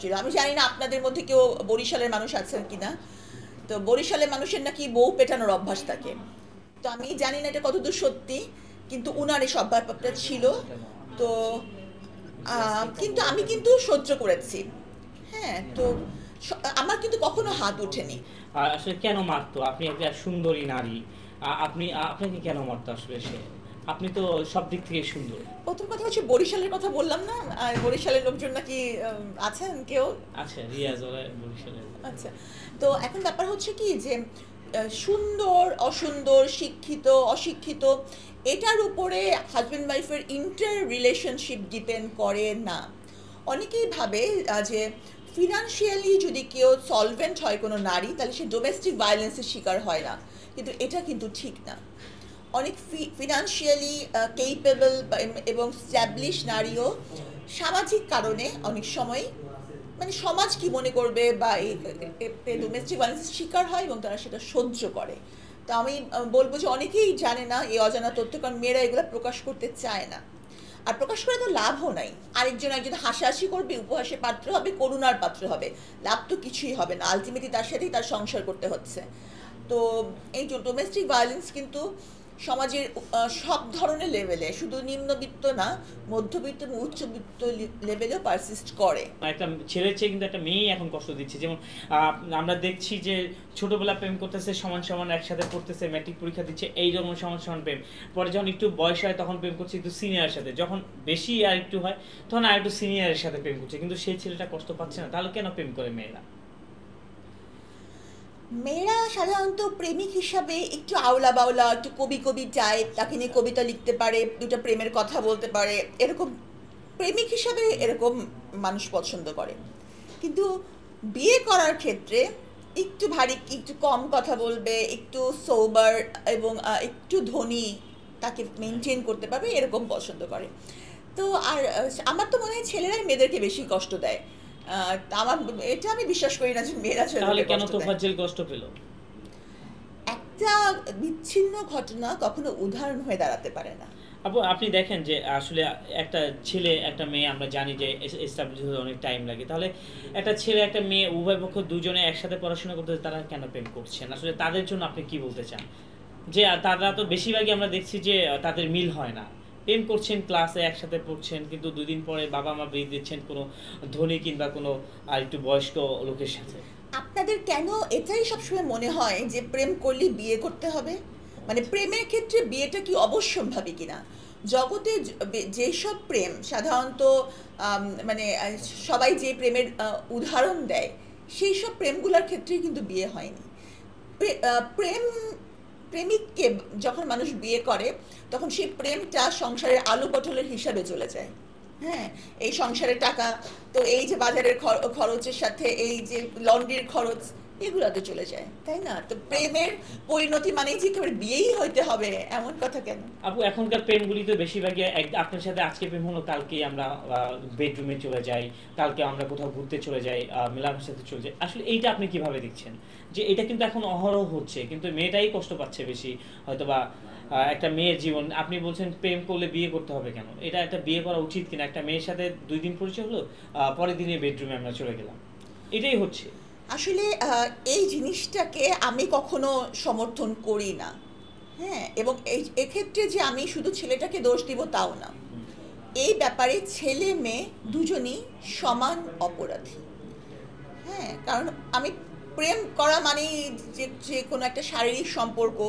ছিল। আমি জানি না আপনাদের মধ্যে কেউ বরিশালের মানুষ আছেন কিনা, তো বরিশালের মানুষের নাকি বউ পেটানোর অভ্যাস থাকে। তো আমি জানি না এটা কতদূর সত্যি, কিন্তু উনার এই স্বভাবটা ছিল। তো কিন্তু আমি কিন্তু সহ্য করেছি। হ্যাঁ, তো আমার কিন্তু কখনো হাত ওঠেনি। আসলে কেন মারতো? আপনি একটা সুন্দরী নারী। আপনাকে কেন মারতো আসলে সে? আপনি তো সব দিক থেকে সুন্দর। প্রথম কথা হচ্ছে বরিশালের কথা বললাম না, আর বরিশালের লোকজন নাকি আছেন কেউ। আচ্ছা, রিয়াজ ওরা বরিশালের। আচ্ছা, তো এখন ব্যাপার হচ্ছে কি যে সুন্দর অসুন্দর, শিক্ষিত অশিক্ষিত, এটার উপরে হাজব্যান্ড ওয়াইফের ইন্টার রিলেশনশিপ ডিপেন্ড করে না। অনেকেই ভাবে যে ফিনান্সিয়ালি যদি কেউ সলভেন্ট হয় কোনো নারী, তাহলে সে ডোমেস্টিক ভায়োলেন্সের শিকার হয় না, কিন্তু এটা কিন্তু ঠিক না। অনেক ফিনান্সিয়ালি কেপেবল এবং স্ট্যাবলিশ নারীও সামাজিক কারণে অনেক সময়, মানে সমাজ কি মনে করবে বা ডোমেস্টিক ভায়োলেন্সের শিকার হয় এবং তারা সেটা সহ্য করে। তো আমি বলবো যে অনেকেই জানে না এই অজানা তথ্য, কারণ মেয়েরা এগুলো প্রকাশ করতে চায় না। আর প্রকাশ করে তো লাভও নাই। একজন হাসাহাসি করবে, উপহাসের পাত্র হবে, করুণার পাত্র হবে, লাভ তো কিছুই হবে না। আলটিমেটলি তার সাথেই তার সংসার করতে হচ্ছে। তো এই ডোমেস্টিক ভায়োলেন্স কিন্তু সমাজের সব ধরনের লেভেলে, শুধু নিম্নবিত্ত না, মধ্যবিত্ত এবং উচ্চবিত্ত লেভেলেও পারসিস্ট করে। একটা ছেলের চেয়ে কিন্তু একটা মেয়েই এখন কষ্ট দিচ্ছে। যেমন আমরা দেখছি যে ছোটবেলা প্রেম করতেছে, সমান সমান একসাথে পড়তেছে, ম্যাট্রিক পরীক্ষা দিচ্ছে, এইরকম সমান সমান প্রেম। পরে যখন একটু বয়স হয় তখন প্রেম করছে একটু সিনিয়রের সাথে, যখন বেশি আর একটু হয় তখন আর একটু সিনিয়রের সাথে প্রেম করছে, কিন্তু সেই ছেলেটা কষ্ট পাচ্ছে না। তাহলে কেন প্রেম করে মেয়েরা? মেয়েরা সাধারণত প্রেমিক হিসাবে একটু আওলা বাওলা, একটু কবি কবি টাইপ, তাকে নিয়ে কবিতা লিখতে পারে, দুটো প্রেমের কথা বলতে পারে, এরকম প্রেমিক হিসাবে এরকম মানুষ পছন্দ করে। কিন্তু বিয়ে করার ক্ষেত্রে একটু ভারী, একটু কম কথা বলবে, একটু সোবার এবং একটু ধনী, তাকে মেনটেন করতে পারবে, এরকম পছন্দ করে। তো আর আমার তো মনে হয় ছেলেরাই মেয়েদেরকে বেশি কষ্ট দেয়। তা আমার, এটা আমি বিশ্বাস করি না যে মেয়েরা তাহলে ছেলেদেরকে কেন কষ্ট দেয়। তোফাজ্জল কষ্ট পেল? একটা বিচ্ছিন্ন ঘটনা কখনো উদাহরণ হয়ে দাঁড়াতে পারে না। আপু, আপনি দেখেন যে আসলে একটা ছেলে একটা মেয়ে, আমরা জানি যে এস্টাবলিশ হতে অনেক টাইম লাগে। তাহলে একটা ছেলে একটা মেয়ে উভয় পক্ষ দুজনে একসাথে পড়াশোনা করতে, তারা কেন প্রেম করছেন? আসলে তাদের জন্য আপনি কি বলতে চান? যে তারা তো বেশিরভাগই আমরা দেখছি যে তাদের মিল হয় না। প্রেম করছেন, ক্লাসে একসাথে পড়ছেন, কিন্তু দুদিন পরে বাবা মা বিয়ে দিচ্ছেন কোনো ধনী কিংবা কোনো আর একটু বয়স্ক লোকের সাথে। আপনাদের কেন এটাই সবসময় মনে হয় যে প্রেম করলে বিয়ে করতে হবে? মানে প্রেমের ক্ষেত্রে বিয়েটা কি অবশ্যম্ভাবী কিনা? জগতে যেসব প্রেম সাধারণত মানে সবাই যে প্রেমের উদাহরণ দেয়, সেই সব প্রেমগুলোর ক্ষেত্রেই কিন্তু বিয়ে হয়নি। প্রেম, প্রেমিককে যখন মানুষ বিয়ে করে, তখন সেই প্রেমটা সংসারের আলু পটলের হিসাবে চলে যায়। হ্যাঁ, এই সংসারের টাকা, তো এই যে বাজারের খরচের সাথে এই যে লন্ড্রির খরচ, এগুলোতে চলে যায়, তাই না? তো প্রেমের পরিণতি মানেই যে একেবারে বিয়েই হইতে হবে এমন কথা কেন? আপু, এখনকার প্রেমগুলি তো বেশিরভাগই আপনার সাথে আজকে প্রেম হলো, কালকেই আমরা বেডরুমে চলে যাই, কালকে আমরা কোথাও ঘুরতে চলে যাই, মেলামেশাতে চলে যাই। আসলে এইটা আপনি কিভাবে দেখছেন? যে এটা কিন্তু এখন অহরহ হচ্ছে, কিন্তু মেয়েটাই কষ্ট পাচ্ছে বেশি হয়তো বা। একটা মেয়ের জীবন, আপনি বলছেন প্রেম করলে বিয়ে করতে হবে কেন? এটা একটা বিয়ে করা উচিত কিনা? একটা মেয়ের সাথে 2 দিন পরিচয় হলো, পরের দিনে বেডরুমে আমরা চলে গেলাম, এটাই হচ্ছে। আসলে এই জিনিসটাকে আমি কখনো সমর্থন করি না। হ্যাঁ, এবং এক্ষেত্রে যে আমি শুধু ছেলেটাকে দোষ দিব তাও না। এই ব্যাপারে ছেলে মেয়ে দুজনই সমান অপরাধী। হ্যাঁ, কারণ আমি প্রেম করা মানেই যে যে কোনো একটা শারীরিক সম্পর্ক,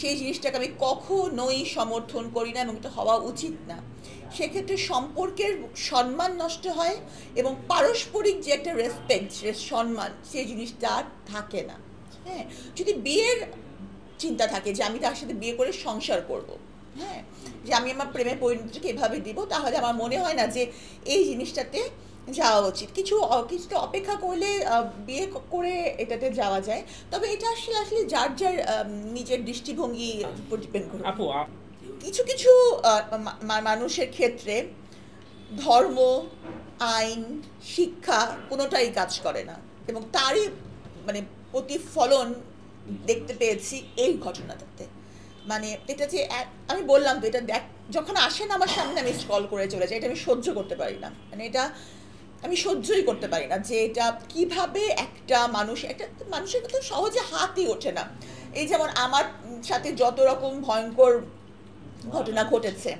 সেই জিনিসটাকে আমি কখনোই সমর্থন করি না এবং এটা হওয়া উচিত না। সেক্ষেত্রে সম্পর্কের সম্মান নষ্ট হয় এবং পারস্পরিক যে একটা রেসপেক্ট, যে সম্মান, সেই জিনিসটা আর থাকে না। হ্যাঁ, যদি বিয়ের চিন্তা থাকে যে আমি তার সাথে বিয়ে করে সংসার করব, হ্যাঁ, যে আমি আমার প্রেমের পরিণতিকে এভাবে দিব, তাহলে আমার মনে হয় না যে এই জিনিসটাতে যাওয়া উচিত। কিছুটা অপেক্ষা করলে বিয়ে করে এটাতে যাওয়া যায়। তবে এটা আসলে আসলে যার যার নিজের দৃষ্টিভঙ্গির উপর ডিপেন্ড করে। আপু, কিছু কিছু মানুষের ক্ষেত্রে ধর্ম, আইন, শিক্ষা কোনোটাই কাজ করে না, এবং তারই মানে প্রতিফলন দেখতে পেয়েছি এই ঘটনাটাতে। মানে এটা যে আমি বললাম তো, এটা যখন আসে না আমার সামনে, আমি স্ক্রল করে চলে যাই, এটা আমি সহ্য করতে পারি না। মানে এটা আমি সহ্যই করতে পারি না যে এটা কিভাবে একটা মানুষের তো সহজে হাতই ওঠে না। এই যেমন আমার সাথে যত রকম ভয়ঙ্কর ঘটনা ঘটেছে